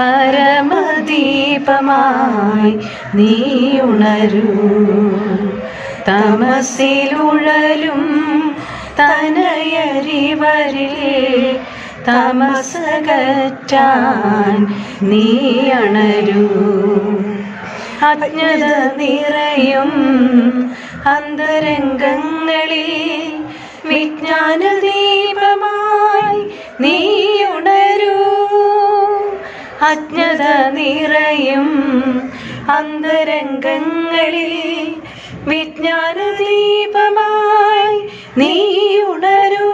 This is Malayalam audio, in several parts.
പരമദീപമായി നീ ഉണരൂ. തമസിലുഴലും തനയരിവരിൽ തമസകറ്റാൻ നീ അണരൂ. അജ്ഞത നിറയും അന്തരംഗങ്ങളിൽ വിജ്ഞാനദീപമായി നീ ഉണരൂ. അജ്ഞത നിറയും അന്തരംഗങ്ങളിൽ വിജ്ഞാനദീപമായി നീ ഉണരൂ.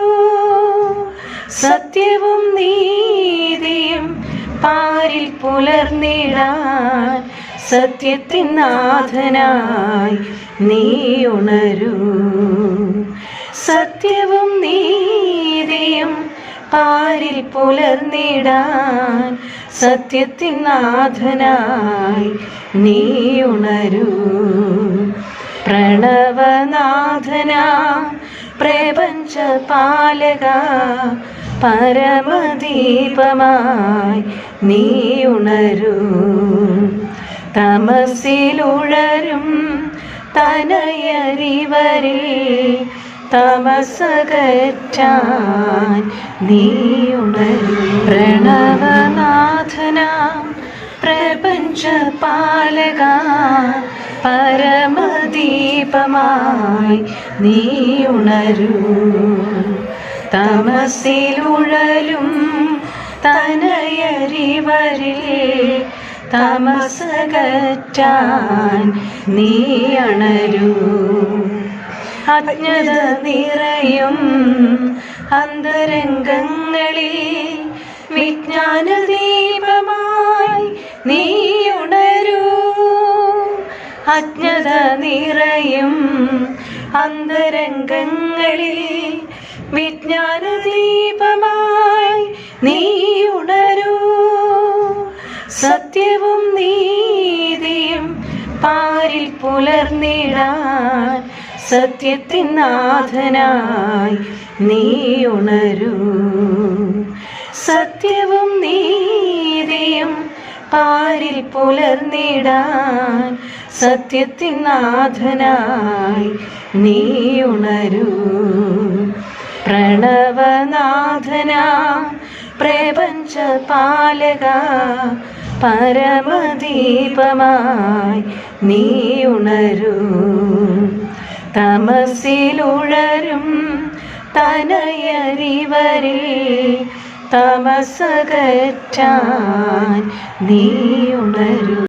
സത്യവും നീതിയും പാരിൽ പുലർന്നിടാൻ സത്യത്തിൻ നാഥനായി നീ ഉണരൂ. സത്യവും നീതിയും പാരിൽ പുലർന്നിടാൻ സത്യത്തിൻ നാഥനായി നീ ഉണരൂ. പ്രണവനാഥനാ പ്രപഞ്ചപാലക പരമദീപമായി നീ ഉണരൂ. തമസിലുഴരും തനയരിവരിൽ തമസകറ്റാൻ നീ ഉണരൂ. പ്രണവനാഥനാം പ്രപഞ്ചപാലക പരമദീപമായി നീ ഉണരൂ. തമസിലുഴലും തനയരിവരിൽ തമസകറ്റാൻ നീ അണരൂ. അജ്ഞത നിറയും അന്തരംഗങ്ങളിൽ വിജ്ഞാനദീപമായി നീ ഉണരൂ. അജ്ഞത നിറയും അന്തരംഗങ്ങളിൽ വിജ്ഞാനദീപമായി നീ ഉണരൂ. സത്യവും നീതിയും പാരിൽ പുലർന്നിടാൻ സത്യത്തിൻ നാഥനായി നീ ഉണരൂ. സത്യവും നീതിയും പാരിൽ പുലർന്നിടാൻ സത്യത്തിൻ നാഥനായി നീ ഉണരൂ. പ്രണവനാഥനാ പ്രപഞ്ചപാലക പരമദീപമായി നീ ഉണരൂ. തമസിലുഴരും തനയരിവരിൽ തമസകറ്റാൻ നീ ഉണരൂ.